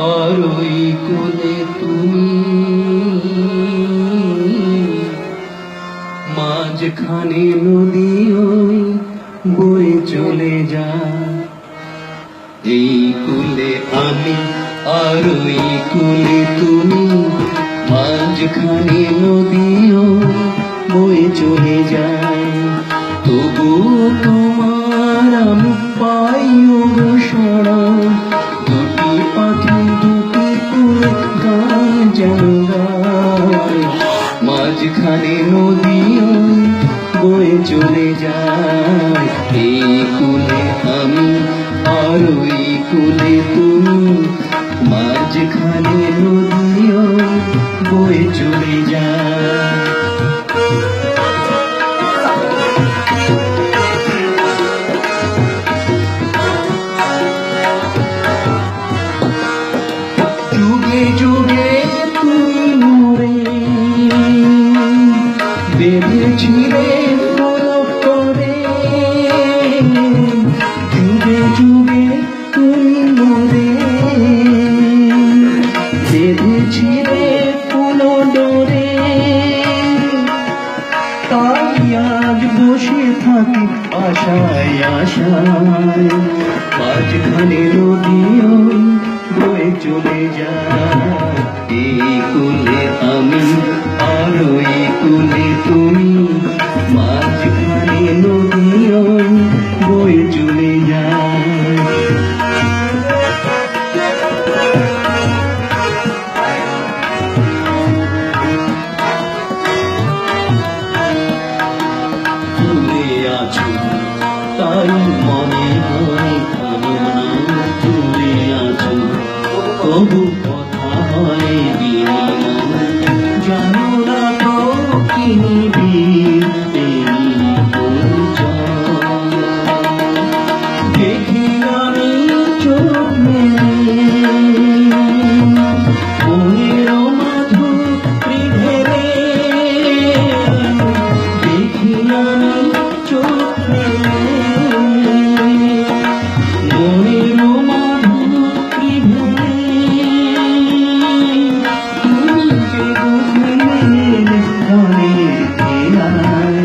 আর ওই কোলে তুমি, মাঝখানে নদী ওই বয়ে চলে যায়। এই কুলে আমি আর ওই কুলে তুমি, মাঝখানে নদীও বয়ে চলে যায়। তবু তোমার আমি পাইও সারা, দুটি পাখি দুটি কুলে গান যেন গায়। মাঝখানে নদীও বয়ে চলে যায়। এই কুলে আমি আর ওই কুলে তুমি, মাঝখানে নদীও বয়ে চলে যায়। যুগে যুগে তুমি মোরে বেঁধেছিলে করে, যুগে যুগে তুমি মোরে বেঁধেছিলে পুলো ডোরে। তাই আজ বসে থাকি আশায় আশায়, মাঝখানে নদীও বয়ে চলে যায়। এই কুলে আমি আর ওই কুলে তুমি, মাঝখানে নদীও বয়ে চলে যায়। তুমি আছো তাই মনে হয় ভালো না, তুমি আছো তবু কথা হয় বিনিময়। জানো না তো কি নিবি এই পরিচয়। দেখি আমি চোখ মেলে মনের মাধুরী ঢেলে, দেখি আমি চোখ মেলে মনের মাধুরী ঢেলে। তুমি যে গভীর গানের খেলায়,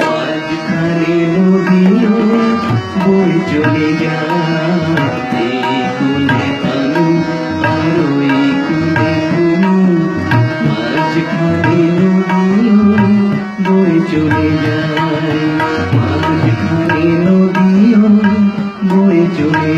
মাঝখানে নদীও বয়ে চলে যায়। এই কুলে আমি আর ওই কুলে তুমি, মাঝখানে নদীও বয়ে চলে যায়। মাঝখানে নদীও বয়ে চলে